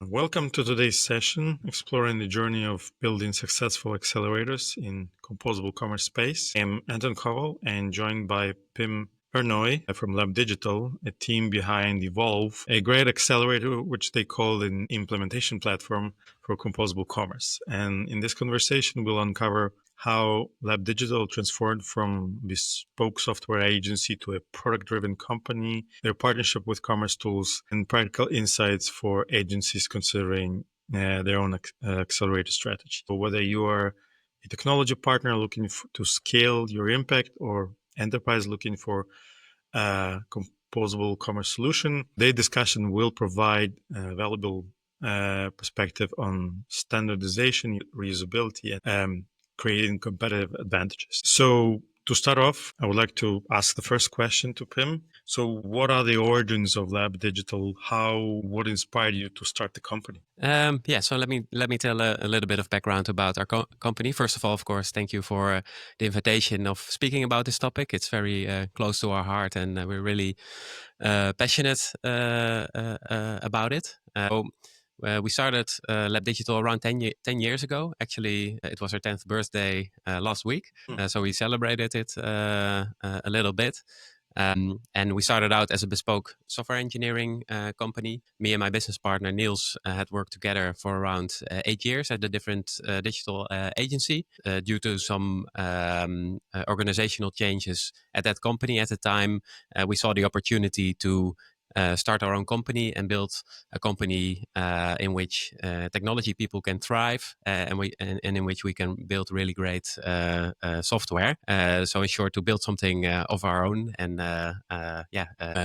Welcome to today's session, exploring the journey of building successful accelerators in composable commerce space. I'm Anton Koval and joined by Pim Vernooij from Lab Digital, a team behind Evolve, a great accelerator which they call an implementation platform for composable commerce. And in this conversation, we'll uncover how Lab Digital transformed from bespoke software agency to a product-driven company, their partnership with commercetools, and practical insights for agencies considering their own accelerator strategy. So whether you are a technology partner looking to scale your impact or enterprise looking for a composable commerce solution, their discussion will provide valuable perspective on standardization, reusability, and creating competitive advantages. So to start off, I would like to ask the first question to Pim. So what are the origins of Lab Digital? What inspired you to start the company? So let me tell a little bit of background about our company. First of all, of course, thank you for the invitation of speaking about this topic. It's very close to our heart, and we're really passionate about it. We started Lab Digital around 10 years ago. Actually, it was our 10th birthday last week. So we celebrated it a little bit. And we started out as a bespoke software engineering company. Me and my business partner, Niels, had worked together for around 8 years at a different digital agency. Due to some organizational changes at that company at the time, we saw the opportunity to start our own company and build a company in which technology people can thrive and in which we can build really great software. So in short, to build something of our own and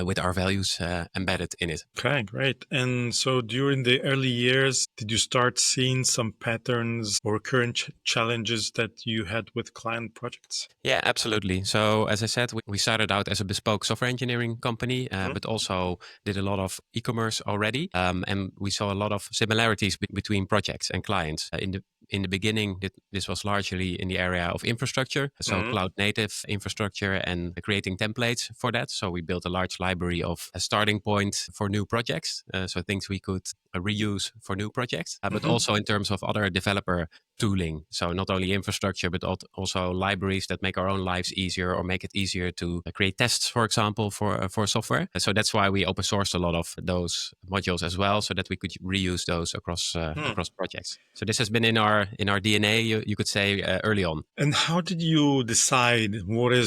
with our values embedded in it. Okay, great. And so during the early years, did you start seeing some patterns or current challenges that you had with client projects? Yeah, absolutely. So as I said, we started out as a bespoke software engineering company, but also did a lot of e-commerce already. And we saw a lot of similarities between projects and clients. In the beginning, this was largely in the area of infrastructure, so cloud native infrastructure and creating templates for that. So we built a large library of a starting point for new projects, so things we could reuse for new projects, but also in terms of other developer tooling. So not only infrastructure, but also libraries that make our own lives easier or make it easier to create tests, for example, for software. So that's why we open sourced a lot of those modules as well, so that we could reuse those across projects. So this has been in our DNA, you could say, early on. And how did you decide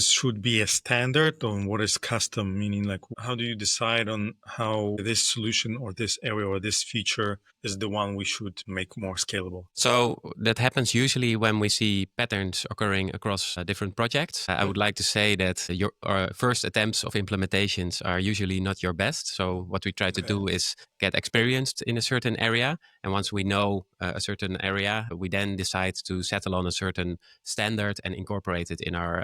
should be a standard and what is custom? Meaning, like, how do you decide on how this solution or this area or this feature is the one we should make more scalable? So that happens usually when we see patterns occurring across different projects. I would like to say that your first attempts of implementations are usually not your best. So what we try to do is get experienced in a certain area. And once we know a certain area, we then decide to settle on a certain standard and incorporate it in our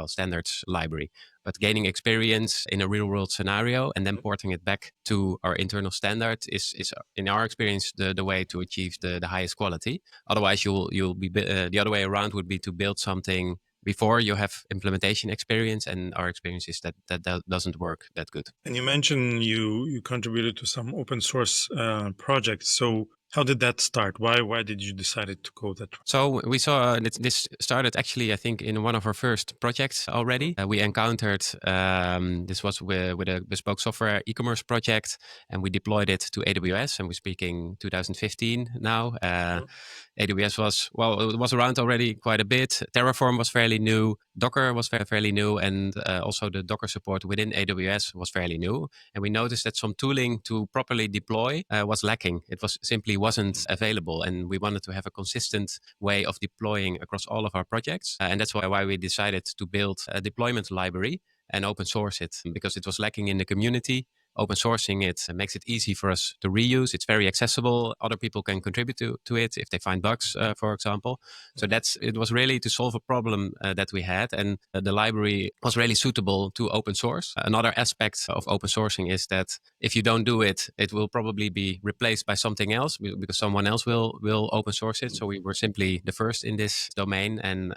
standards library. But gaining experience in a real world scenario and then porting it back to our internal standard is in our experience the way to achieve the highest quality. Otherwise, you'll be the other way around would be to build something before you have implementation experience, and our experience is that doesn't work that good. And you mentioned you contributed to some open source projects. So how did that start? Why did you decide to go that route? So we saw this started actually, I think, in one of our first projects already. We encountered this was with a bespoke software e-commerce project, and we deployed it to AWS. And we're speaking 2015 now. AWS was around already quite a bit. Terraform was fairly new. Docker was fairly new, and also the Docker support within AWS was fairly new. And we noticed that some tooling to properly deploy was lacking. It simply wasn't available, and we wanted to have a consistent way of deploying across all of our projects. And that's why we decided to build a deployment library and open source it, because it was lacking in the community. Open sourcing it makes it easy for us to reuse. It's very accessible. Other people can contribute to it if they find bugs, for example. So it was really to solve a problem that we had, and the library was really suitable to open source. Another aspect of open sourcing is that if you don't do it, it will probably be replaced by something else because someone else will open source it. So we were simply the first in this domain, and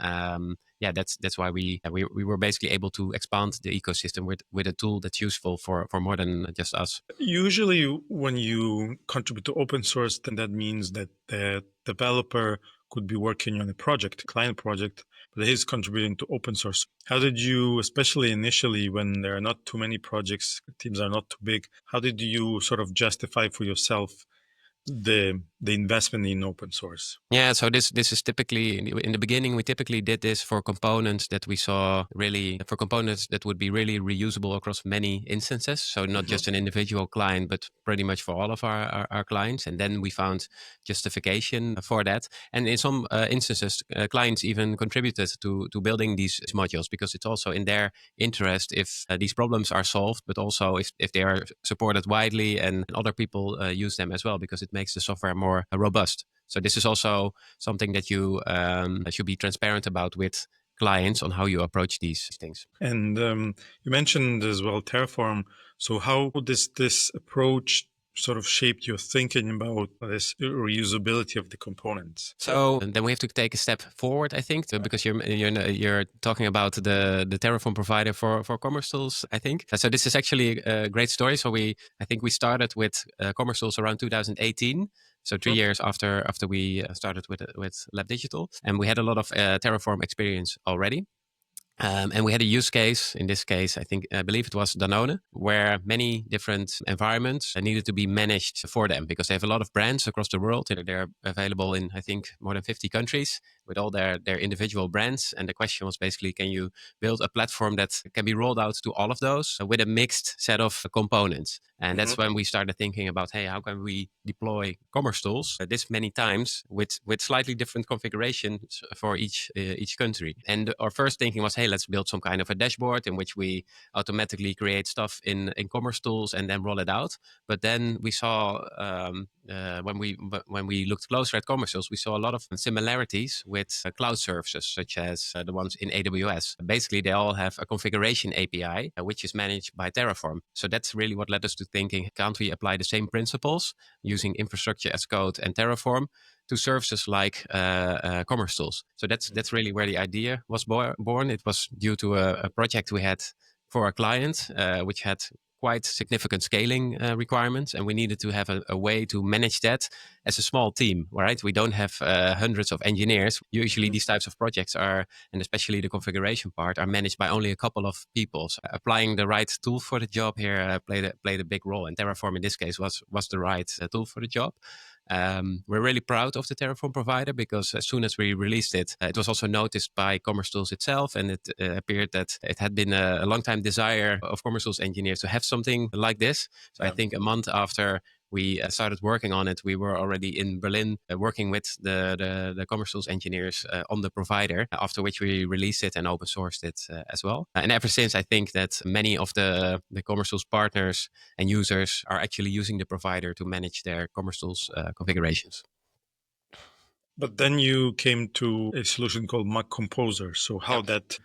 yeah, that's why we were basically able to expand the ecosystem with a tool that's useful for more than just us. Usually, when you contribute to open source, then that means that the developer could be working on a project, client project, but he's contributing to open source. How did you, especially initially when there are not too many projects, teams are not too big, how did you sort of justify for yourself the investment in open source? Yeah, so this is typically in the beginning. We typically did this for components that we saw really for components that would be really reusable across many instances. So not just an individual client, but pretty much for all of our clients. And then we found justification for that. And in some instances, clients even contributed to building these modules because it's also in their interest if these problems are solved, but also if they are supported widely and other people use them as well, because it makes the software more robust. So this is also something that you should be transparent about with clients on how you approach these things. And you mentioned as well Terraform. So how does this approach sort of shaped your thinking about this reusability of the components? So then we have to take a step forward, I think, because you're talking about the Terraform provider for commercetools, I think. So this is actually a great story. So I think we started with commercetools around 2018. So 3 years after we started with Lab Digital, and we had a lot of Terraform experience already. And we had a use case. In this case, I believe it was Danone, where many different environments needed to be managed for them because they have a lot of brands across the world. They're available in, I think, more than 50 countries with all their individual brands. And the question was basically, can you build a platform that can be rolled out to all of those with a mixed set of components? And that's when we started thinking about, hey, how can we deploy commercetools this many times with slightly different configurations for each country? And our first thinking was, hey, let's build some kind of a dashboard in which we automatically create stuff in commercetools and then roll it out. But then we saw when we looked closer at commercetools, we saw a lot of similarities with cloud services such as the ones in AWS. Basically, they all have a configuration API which is managed by Terraform. So that's really what led us to thinking, can't we apply the same principles using infrastructure as code and Terraform to services like commercetools? So that's really where the idea was born. It was due to a project we had for a client, which had quite significant scaling requirements, and we needed to have a way to manage that as a small team, right? We don't have hundreds of engineers. Usually these types of projects are, and especially the configuration part, are managed by only a couple of people. So applying the right tool for the job here played a big role, and Terraform in this case was the right tool for the job. We're really proud of the Terraform provider because as soon as we released it, it was also noticed by commercetools itself, and it appeared that it had been a long time desire of commercetools engineers to have something like this. So I think a month after we started working on it, we were already in Berlin working with the commercetools engineers on the provider, after which we released it and open sourced it as well. And ever since, I think that many of the commercetools partners and users are actually using the provider to manage their commercetools configurations. But then you came to a solution called Mac Composer. So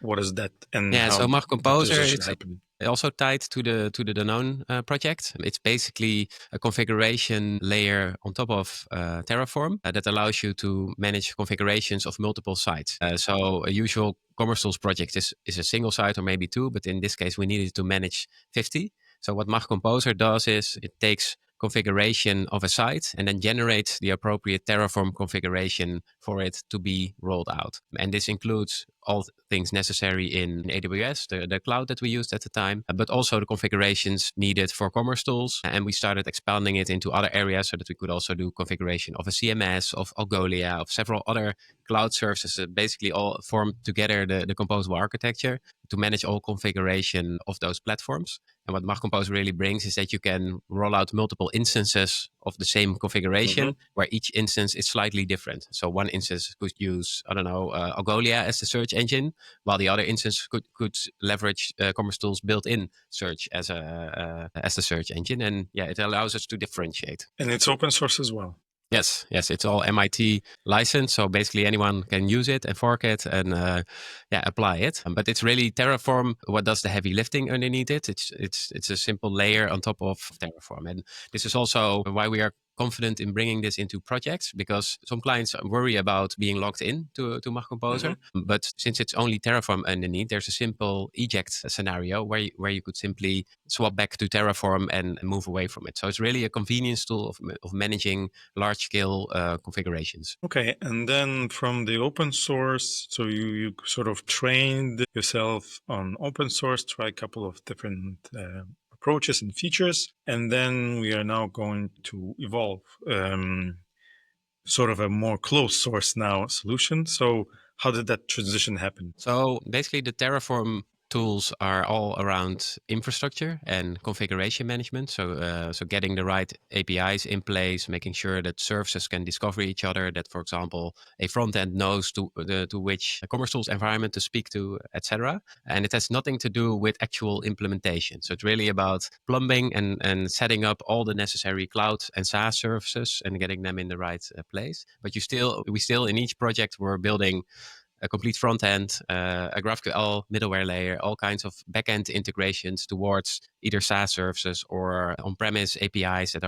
what is that, and Yeah, how so Mac did the Composer, transition it's happen? also tied to the Danone project. It's basically a configuration layer on top of Terraform that allows you to manage configurations of multiple sites. So a usual commercetools project is a single site or maybe two, but in this case we needed to manage 50. So what Mac Composer does is it takes configuration of a site and then generates the appropriate Terraform configuration for it to be rolled out. And this includes all things necessary in AWS, the cloud that we used at the time, but also the configurations needed for commercetools. And we started expanding it into other areas so that we could also do configuration of a CMS, of Algolia, of several other cloud services that basically all form together the composable architecture to manage all configuration of those platforms. And what Mag Compose really brings is that you can roll out multiple instances of the same configuration where each instance is slightly different. So one instance could use, Algolia as the search engine, while the other instance could leverage commercetools built-in search as the search engine. And yeah, it allows us to differentiate. And it's open source as well. Yes, it's all MIT licensed, so basically anyone can use it and fork it and apply it. But it's really Terraform what does the heavy lifting underneath it. It's a simple layer on top of Terraform, and this is also why we are confident in bringing this into projects, because some clients worry about being logged in to Mach Composer. But since it's only Terraform underneath, there's a simple eject scenario where you could simply swap back to Terraform and move away from it. So it's really a convenience tool of managing large scale configurations. Okay, and then from the open source, so you sort of trained yourself on open source, try a couple of different approaches and features, and then we are now going to evolve sort of a more closed source now solution. So how did that transition happen? So basically, the Terraform tools are all around infrastructure and configuration management. So getting the right APIs in place, making sure that services can discover each other. That, for example, a front end knows to which commercetools environment to speak to, etc. And it has nothing to do with actual implementation. So it's really about plumbing and setting up all the necessary cloud and SaaS services and getting them in the right place. But we still in each project we're building a complete front end, a GraphQL middleware layer, all kinds of backend integrations towards either SaaS services or on-premise APIs that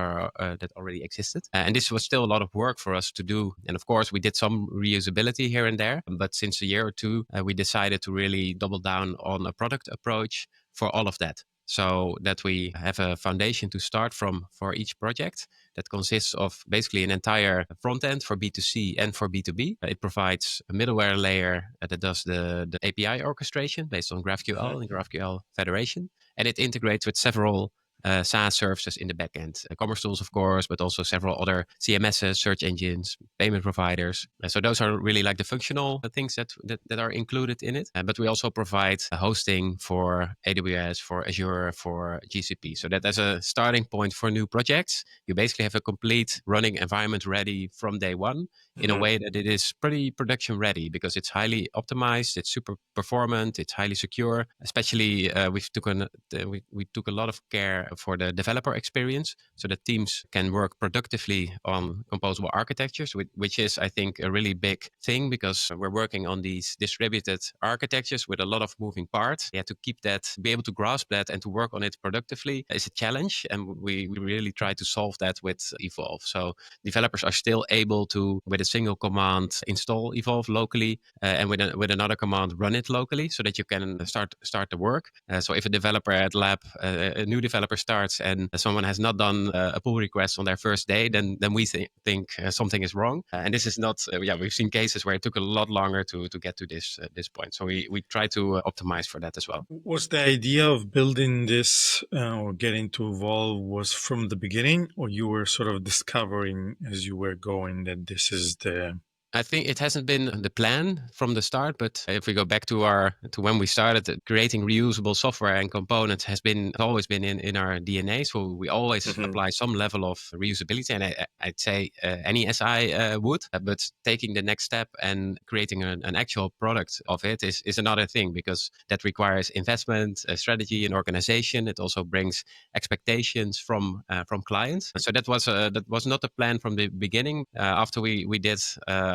already existed. And this was still a lot of work for us to do. And of course, we did some reusability here and there. But since a year or two, we decided to really double down on a product approach for all of that, so that we have a foundation to start from for each project that consists of basically an entire front end for B2C and for B2B. It provides a middleware layer that does the API orchestration based on GraphQL and GraphQL Federation. And it integrates with several SaaS services in the backend. commercetools, of course, but also several other CMSs, search engines, payment providers. So those are really like the functional things that are included in it. But we also provide hosting for AWS, for Azure, for GCP. So that as a starting point for new projects, you basically have a complete running environment ready from day one in a way that it is pretty production ready, because it's highly optimized, it's super performant, it's highly secure. Especially we took a lot of care for the developer experience, so that teams can work productively on composable architectures, which is, I think, a really big thing, because we're working on these distributed architectures with a lot of moving parts. Yeah, to keep that, be able to grasp that and to work on it productively is a challenge. And we really try to solve that with Evolve. So developers are still able to, with a single command, install Evolve locally, and with another command, run it locally, so that you can start the work. So if a developer at lab, a new developer starts and someone has not done a pull request on their first day, then we think something is wrong. And this is not. We've seen cases where it took a lot longer to get to this point. So we try to optimize for that as well. Was the idea of building this or getting to Evolve was from the beginning, or you were sort of discovering as you were going that this is the... I think it hasn't been the plan from the start, but if we go back to when we started, creating reusable software and components has always been in our DNA. So we always apply some level of reusability, and I'd say any SI would. But taking the next step and creating an actual product of it is another thing, because that requires investment, strategy, and organization. It also brings expectations from clients. So that was not the plan from the beginning. After we did.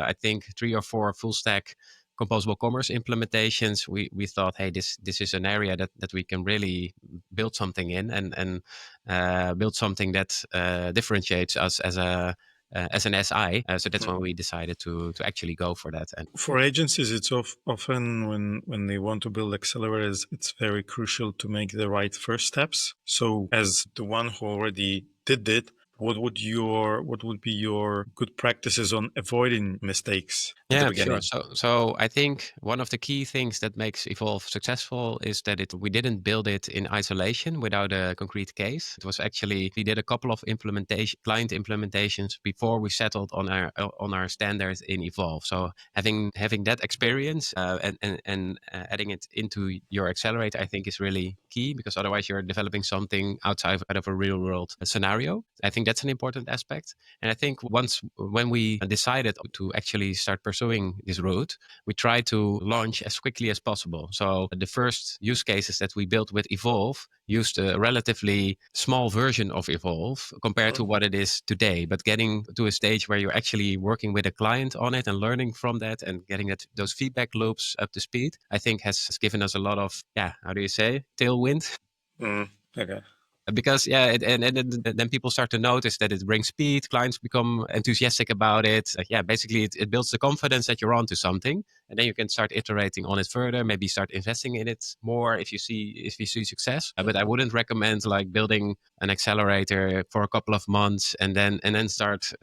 I think 3 or 4 full stack composable commerce implementations, we thought, hey, this is an area that we can really build something in and build something that differentiates us as an SI. So that's when we decided to actually go for that. And for agencies, it's often when they want to build accelerators, it's very crucial to make the right first steps. So as the one who already did it, what would be your good practices on avoiding mistakes at the beginning? Sure. So I think one of the key things that makes Evolve successful is that we didn't build it in isolation without a concrete case. It was actually, we did a couple of client implementations before we settled on our standards in Evolve. So having that experience and adding it into your accelerator, I think is really key, because otherwise you're developing something outside of a real world scenario. I think that's an important aspect. And I think when we decided to actually start pursuing this route, we tried to launch as quickly as possible. So the first use cases that we built with Evolve used a relatively small version of Evolve compared to what it is today. But getting to a stage where you're actually working with a client on it and learning from that and getting those feedback loops up to speed, I think has given us a lot of, how do you say, tailwind? Okay. Because then people start to notice that it brings speed. Clients become enthusiastic about it. Basically it builds the confidence that you're onto something, and then you can start iterating on it further. Maybe start investing in it more if you see success. But I wouldn't recommend like building an accelerator for a couple of months and then start.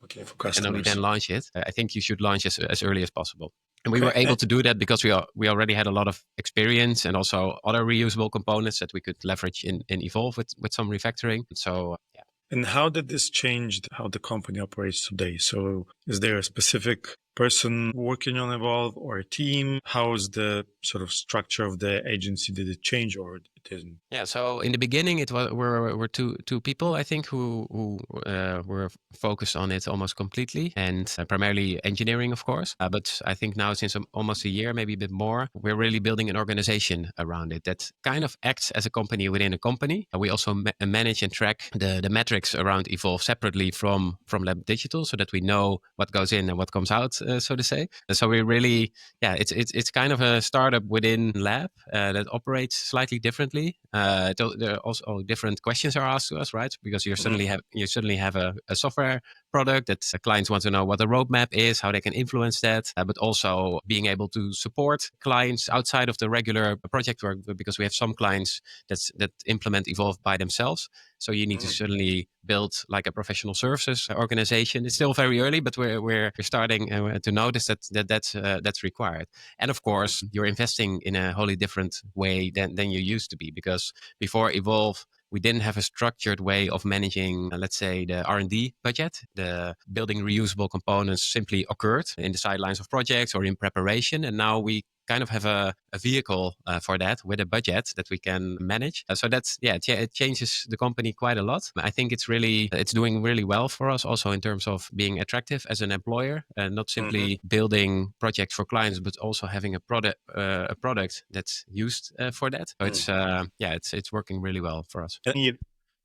Okay, for And only then customers. launch it. I think you should launch as early as possible. And we were Okay. able to do that because we already had a lot of experience and also other reusable components that we could leverage in Evolve with some refactoring. So yeah. And how did this change how the company operates today? So is there a specific person working on Evolve or a team? How is the sort of structure of the agency? Did it change or it didn't? Yeah. So in the beginning, it were two people, I think, who were focused on it almost completely, and primarily engineering, of course. But I think now, since almost a year, maybe a bit more, we're really building an organization around it that kind of acts as a company within a company. We also manage and track the metrics around Evolve separately from Lab Digital, so that we know what goes in and what comes out, so to say. And so we really, it's kind of a startup within Lab that operates slightly differently. There are also different questions are asked to us, right? Because you suddenly have a software product that clients want to know what the roadmap is, how they can influence that, but also being able to support clients outside of the regular project work, because we have some clients that implement Evolve by themselves. So you need to certainly build like a professional services organization. It's still very early, but we're starting to notice that's required. And of course, you're investing in a wholly different way than you used to be, because before Evolve, we didn't have a structured way of managing, let's say, the R&D budget. The building reusable components simply occurred in the sidelines of projects or in preparation. And now we kind of have a vehicle for that with a budget that we can manage. So that's, it changes the company quite a lot. I think it's doing really well for us also in terms of being attractive as an employer, not simply building projects for clients, but also having a product that's used for that. So it's working really well for us.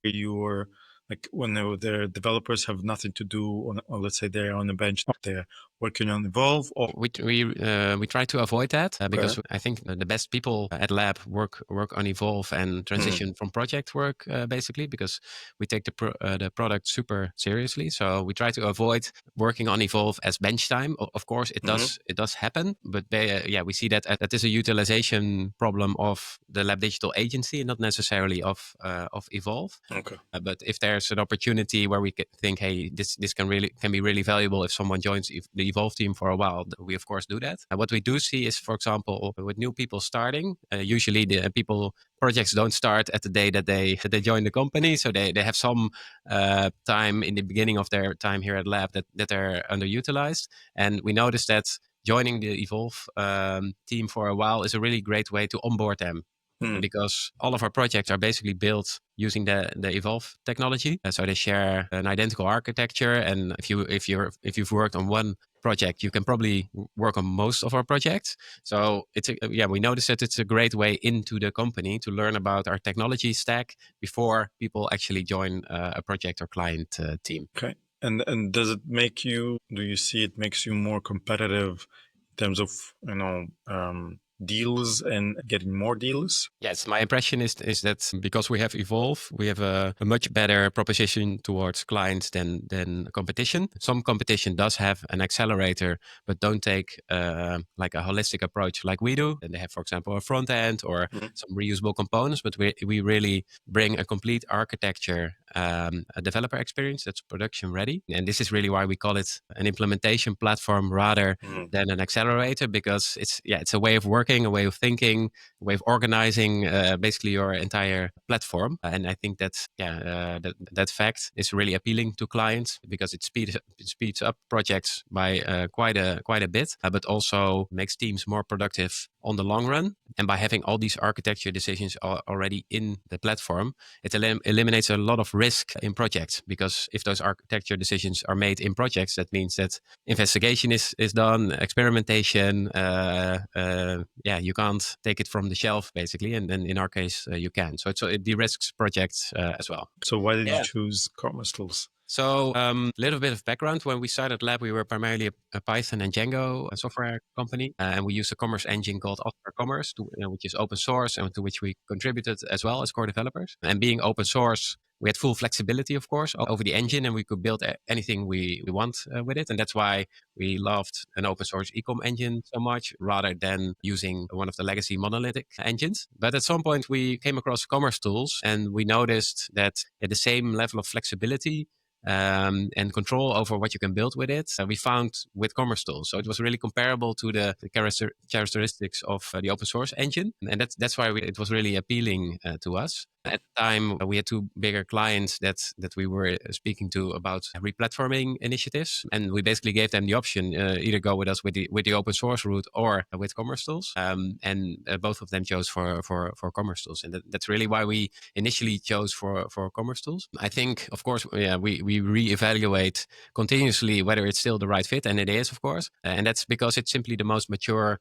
You're like when the developers have nothing to do or let's say they're on the bench, they're working on Evolve, or we try to avoid that because I think the best people at Lab work on Evolve and transition from project work basically, because we take the product super seriously. So we try to avoid working on Evolve as bench time. Of course, it does happen, but we see that that is a utilization problem of the Lab Digital agency and not necessarily of Evolve. Okay. But if there's an opportunity where we think, hey, this can be really valuable if someone joins the Evolve team for a while, we of course do that. What we do see is, for example, with new people starting, usually the projects don't start at the day that they join the company, so they have some time in the beginning of their time here at Lab that are underutilized, and we notice that joining the Evolve team for a while is a really great way to onboard them. Because all of our projects are basically built using the Evolve technology, so they share an identical architecture. And if you've worked on one project, you can probably work on most of our projects. So we notice that it's a great way into the company to learn about our technology stack before people actually join a project or client team. Okay. And does it do you see it makes you more competitive in terms of deals and getting more deals? Yes, my impression is that because we have Evolve, we have a much better proposition towards clients than competition. Some competition does have an accelerator, but don't take like a holistic approach like we do. And they have, for example, a front end or some reusable components, but we really bring a complete architecture, a developer experience that's production ready. And this is really why we call it an implementation platform rather than an accelerator, because it's a way of working, a way of thinking, a way of organizing basically your entire platform. And I think that fact is really appealing to clients because it speeds up projects by quite a bit, but also makes teams more productive on the long run. And by having all these architecture decisions already in the platform, it eliminates a lot of risk in projects, because if those architecture decisions are made in projects, that means that investigation is done, experimentation. You can't take it from the shelf basically, and in our case you can. So it de-risks projects as well. So why did you choose commercetools? So a little bit of background. When we started Lab, we were primarily a Python and Django software company. And we used a commerce engine called Opera Commerce, which is open source and to which we contributed as well as core developers. And being open source, we had full flexibility, of course, over the engine, and we could build anything we want with it. And that's why we loved an open source ecom engine so much rather than using one of the legacy monolithic engines. But at some point, we came across commercetools and we noticed that at the same level of flexibility and control over what you can build with it, we found with commercetools. So it was really comparable to the characteristics of the open source engine. And that's why it was really appealing to us. At the time, we had two bigger clients that we were speaking to about replatforming initiatives, and we basically gave them the option either go with us with the open source route or with commercetools. And both of them chose for commercetools, and that's really why we initially chose for commercetools. I think, of course, we reevaluate continuously whether it's still the right fit, and it is, of course, and that's because it's simply the most mature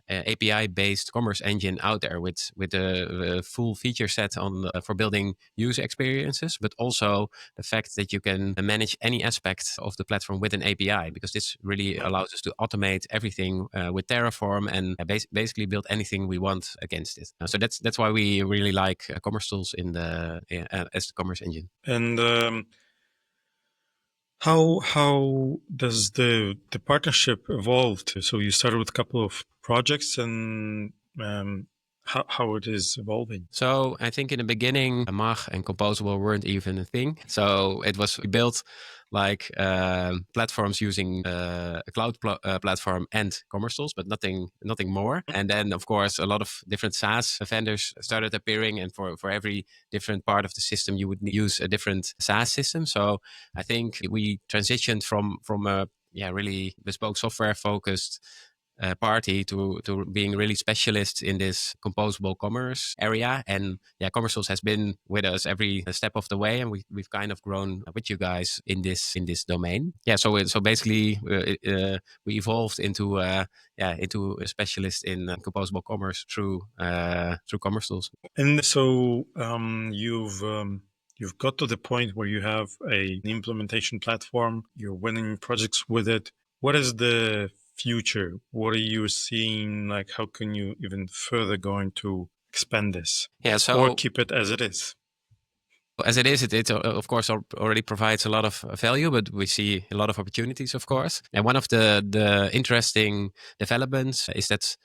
API-based commerce engine out there with a full feature set on for building user experiences, but also the fact that you can manage any aspect of the platform with an API, because this really allows us to automate everything with Terraform and basically build anything we want against it. So that's why we really like commercetools as the commerce engine. And how does the partnership evolve? So you started with a couple of projects, and how it is evolving? So I think in the beginning, Mag and Composable weren't even a thing. So it was built like platforms using a cloud platform and commercials, but nothing more. And then, of course, a lot of different SaaS vendors started appearing, and for every different part of the system, you would use a different SaaS system. So I think we transitioned from a really bespoke software focused party to being really specialists in this composable commerce area. And commercials has been with us every step of the way, and we've kind of grown with you guys in this domain. So basically we evolved into a specialist in composable commerce through commercials. And so you've got to the point where you have an implementation platform. You're winning projects with it. What is the future? What are you seeing? Like, how can you even further going to expand this, or keep it as it is? As it is, it of course already provides a lot of value, but we see a lot of opportunities, of course. And one of the interesting developments is that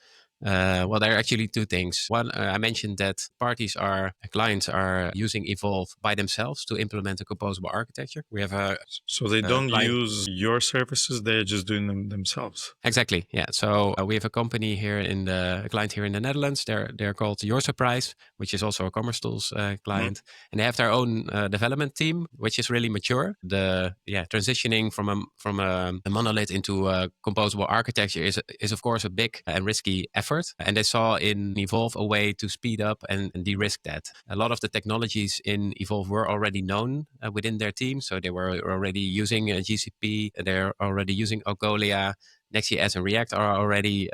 there are actually two things. One, I mentioned that clients are using Evolve by themselves to implement a composable architecture. We have so they don't use your services; they're just doing them themselves. Exactly. Yeah. So we have a company here a client here in the Netherlands. They're called Your Surprise, which is also a commercetools client, and they have their own development team, which is really mature. Transitioning from a monolith into a composable architecture is of course a big and risky effort, and they saw in Evolve a way to speed up and de-risk that. A lot of the technologies in Evolve were already known within their team, so they were already using GCP. They're already using Algolia. Next.js and React are already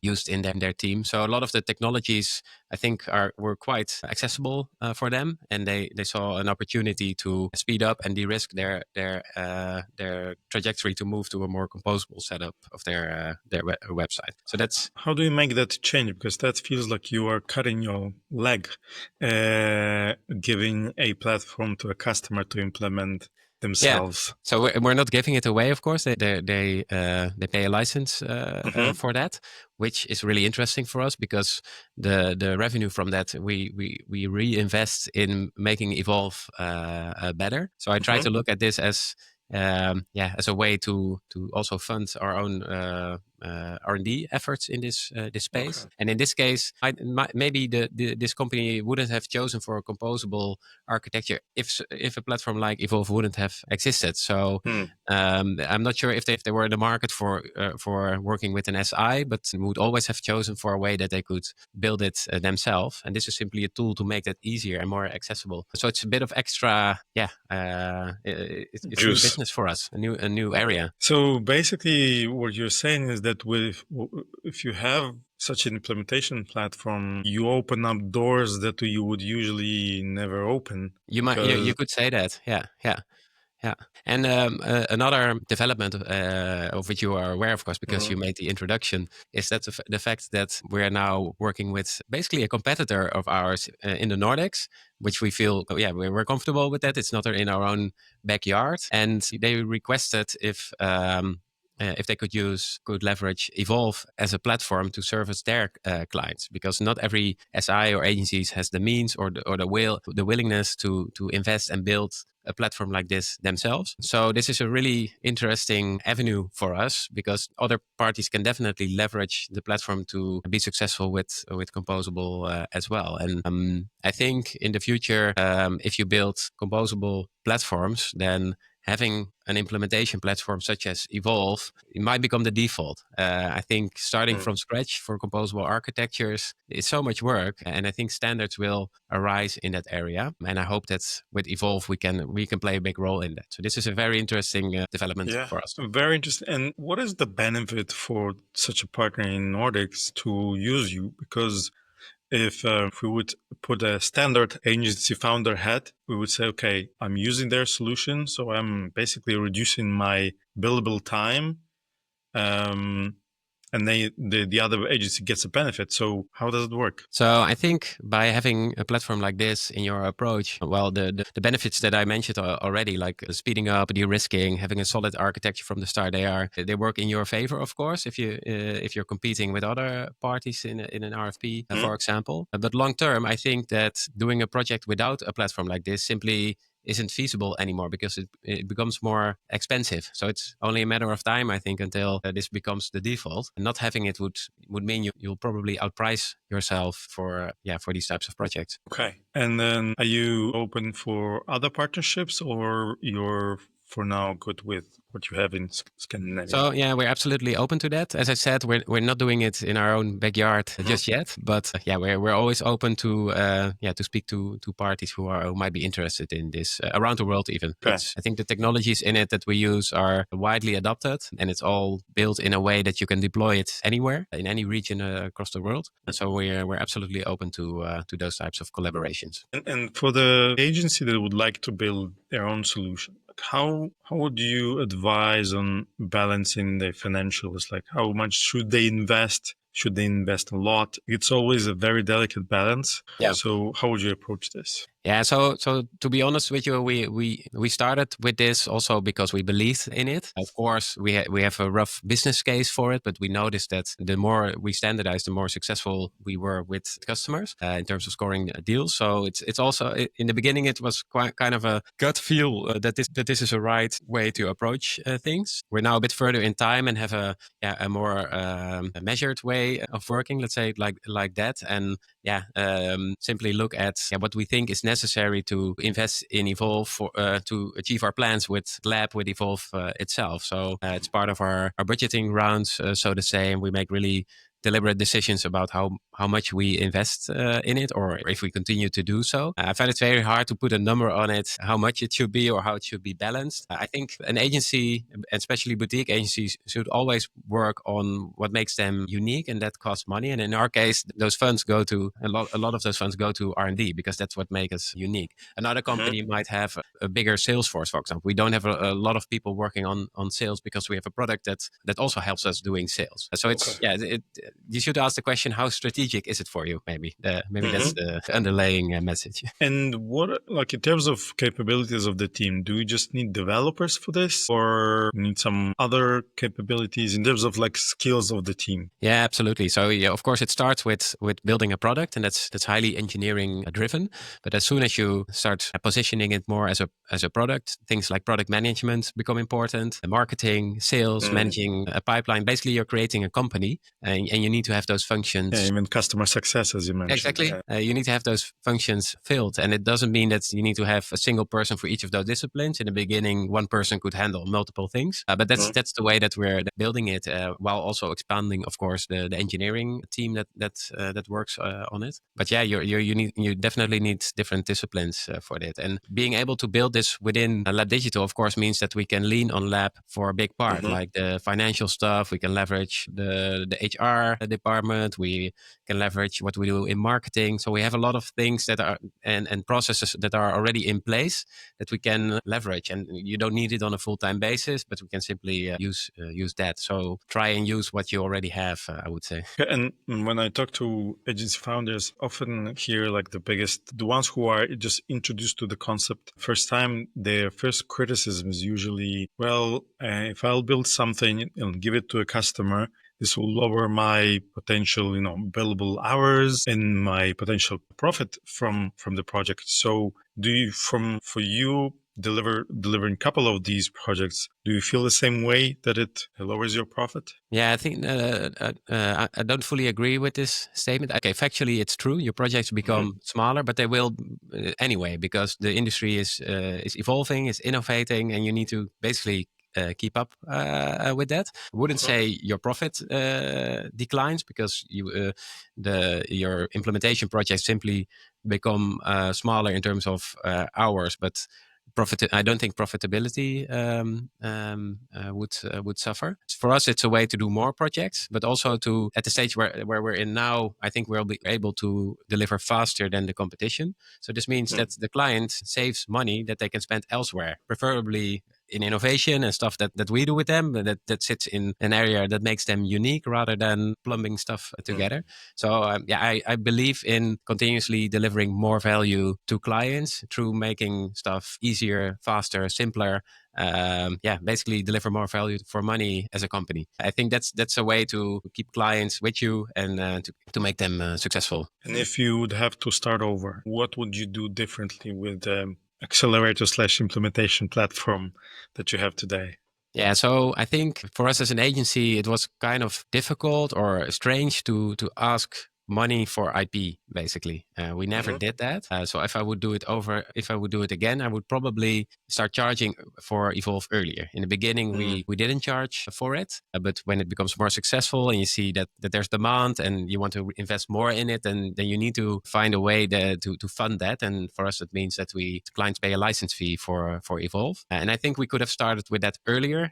used in their team. So a lot of the technologies, I think, were quite accessible for them, and they saw an opportunity to speed up and de-risk their trajectory to move to a more composable setup of their website. So that's how do you make that change? Because that feels like you are cutting your leg, giving a platform to a customer to implement themselves. Yeah. So we're not giving it away, of course. They pay a license for that, which is really interesting for us because the revenue from that we reinvest in making Evolve better. So I try to look at this as a way to also fund our own R&D efforts in this space. Okay. And in this case, maybe this company wouldn't have chosen for a composable architecture if a platform like Evolve wouldn't have existed. So I'm not sure if they were in the market for working with an SI, but would always have chosen for a way that they could build it themselves. And this is simply a tool to make that easier and more accessible. So it's a bit of extra, it's new business for us, a new area. So basically, what you're saying is that if you have such an implementation platform, you open up doors that you would usually never open. You could say that. Yeah. Yeah. And another development of which you are aware, of course, because you made the introduction, is that the fact that we are now working with basically a competitor of ours in the Nordics, which we feel, we're comfortable with that. It's not in our own backyard. And they requested if they could leverage Evolve as a platform to service their clients, because not every SI or agencies has the means or the willingness to invest and build a platform like this themselves. So this is a really interesting avenue for us, because other parties can definitely leverage the platform to be successful with Composable as well. And I think in the future, if you build composable platforms, then having an implementation platform such as Evolve, it might become the default. I think starting from scratch for composable architectures is so much work, and I think standards will arise in that area. And I hope that with Evolve we can play a big role in that. So this is a very interesting development for us. Very interesting. And what is the benefit for such a partner in Nordics to use you? Because if we would put a standard agency founder hat, we would say, okay, I'm using their solution, so I'm basically reducing my billable time, and the other agency gets a benefit. So how does it work? So I think by having a platform like this in your approach, well, the benefits that I mentioned already, like speeding up, de-risking, having a solid architecture from the start, they work in your favor, of course, if you're competing with other parties in an RFP, for example. But long term, I think that doing a project without a platform like this simply isn't feasible anymore, because it becomes more expensive. So it's only a matter of time, I think, until this becomes the default. And not having it would mean you'll probably outprice yourself for these types of projects. Okay. And then are you open for other partnerships, or you're for now good with what you have in Scandinavia? So yeah, we're absolutely open to that. As I said, we're not doing it in our own backyard just yet, but we're always open to speak to parties who might be interested in this around the world even. Okay. I think the technologies in it that we use are widely adopted, and it's all built in a way that you can deploy it anywhere in any region across the world. And so we're absolutely open to those types of collaborations. And for the agency that would like to build their own solution, how would you advise on balancing the financials? Like, how much should they invest? Should they invest a lot? It's always a very delicate balance. Yeah. So how would you approach this? Yeah, so to be honest with you, we started with this also because we believed in it. Of course, we have a rough business case for it, but we noticed that the more we standardized, the more successful we were with customers in terms of scoring deals. So it's also in the beginning it was quite kind of a gut feel that this is a right way to approach things. We're now a bit further in time and have a more measured way of working, let's say like that, and simply look at what we think is necessary to invest in Evolve to achieve our plans with Lab, with Evolve itself. So it's part of our budgeting rounds, so to say, and we make really deliberate decisions about how much we invest in it, or if we continue to do so. I find it very hard to put a number on it, how much it should be or how it should be balanced. I think an agency, especially boutique agencies, should always work on what makes them unique, and that costs money. And in our case, those funds go to a lot of those funds go to R&D, because that's what makes us unique. Another company might have a bigger sales force, for example. We don't have a lot of people working on sales because we have a product that also helps us doing sales. So it's you should ask the question, how strategic is it for you? Maybe that's the underlying message. And what, like in terms of capabilities of the team, do you just need developers for this, or need some other capabilities in terms of like skills of the team? Yeah, absolutely. So of course, it starts with building a product, and that's highly engineering driven. But as soon as you start positioning it more as a product, things like product management become important. Marketing, sales, managing a pipeline. Basically, you're creating a company, and you need to have those functions. Yeah, even customer success, as you mentioned. Exactly. You need to have those functions filled. And it doesn't mean that you need to have a single person for each of those disciplines. In the beginning, one person could handle multiple things. But that's the way that we're building it, while also expanding, of course, the engineering team that works on it. But yeah, you definitely need different disciplines for it. And being able to build this within Lab Digital, of course, means that we can lean on Lab for a big part, like the financial stuff. We can leverage the HR department. We can leverage what we do in marketing. So we have a lot of things that are and processes that are already in place that we can leverage. And you don't need it on a full-time basis, but we can simply use that. So try and use what you already have, I would say. And when I talk to agency founders, often hear like the ones who are just introduced to the concept first time, their first criticism is usually, well, if I'll build something and give it to a customer, this will lower my potential, billable hours and my potential profit from the project. So for you delivering a couple of these projects, do you feel the same way that it lowers your profit? Yeah, I think I don't fully agree with this statement. Okay, factually, it's true. Your projects become smaller, but they will anyway, because the industry is evolving, is innovating, and you need to basically keep up with that. I wouldn't say your profit declines because your implementation projects simply become smaller in terms of hours, but I don't think profitability would suffer. For us, it's a way to do more projects, but also to at the stage where we're in now, I think we'll be able to deliver faster than the competition. So this means that the client saves money that they can spend elsewhere, preferably in innovation and stuff that we do with them, that sits in an area that makes them unique rather than plumbing stuff together. So I believe in continuously delivering more value to clients through making stuff easier, faster, simpler. Basically deliver more value for money as a company. I think that's a way to keep clients with you and to make them successful. And if you would have to start over, what would you do differently with the accelerator/implementation platform that you have today? Yeah, so I think for us as an agency, it was kind of difficult or strange to ask money for IP. Basically, we never did that. So if I would do it again, I would probably start charging for Evolve earlier. In the beginning, we didn't charge for it, but when it becomes more successful and you see that there's demand and you want to invest more in it, then you need to find a way to fund that. And for us, it means that clients pay a license fee for Evolve. And I think we could have started with that earlier.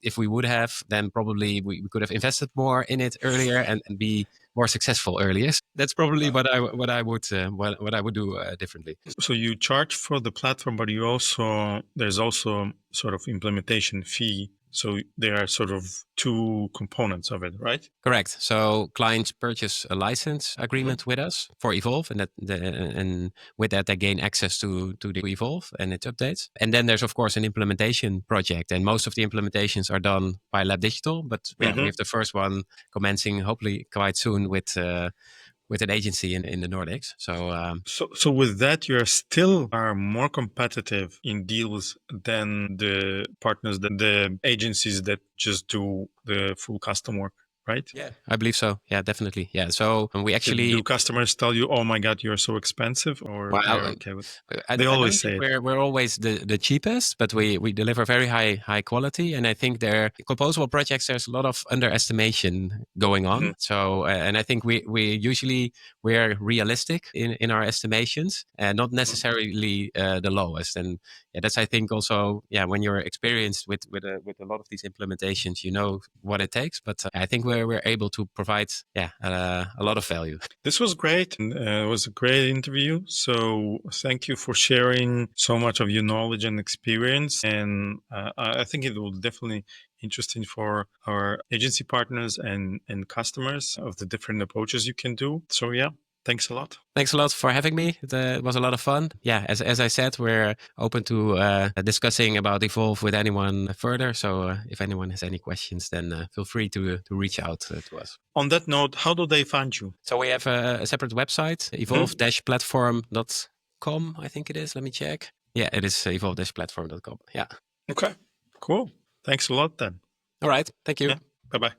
If we would have, then probably we could have invested more in it earlier and be more successful earlier. That's probably what I would do differently. So you charge for the platform, but there's also sort of implementation fee. So there are sort of two components of it, right? Correct. So clients purchase a license agreement with us for Evolve, and with that they gain access to the Evolve and its updates. And then there's of course an implementation project, and most of the implementations are done by Lab Digital. But we have the first one commencing hopefully quite soon with an agency in the Nordics. So with that, you are more competitive in deals than the partners, than the agencies that just do the full custom work, right? Yeah, I believe so. Yeah, definitely. Yeah. So we actually do customers tell you, "Oh my God, you're so expensive," or they're okay with? They I always don't think say it. we're always the cheapest, but we deliver very high quality. And I think there composable projects, there's a lot of underestimation going on. So and I think we're realistic in our estimations and not necessarily the lowest. And that's I think also when you're experienced with a lot of these implementations, you know what it takes. But I think we're able to provide a lot of value. This was great. And, it was a great interview. So thank you for sharing so much of your knowledge and experience. And I think it will definitely interesting for our agency partners and customers of the different approaches you can do. So yeah, thanks a lot. Thanks a lot for having me. It was a lot of fun. Yeah, as I said, we're open to discussing about Evolve with anyone further. So if anyone has any questions, then feel free to reach out to us. On that note, how do they find you? So we have a separate website, evolve-platform.com, I think it is. Let me check. Yeah, it is evolve-platform.com. Yeah. Okay, cool. Thanks a lot then. All right. Thank you. Yeah. Bye-bye.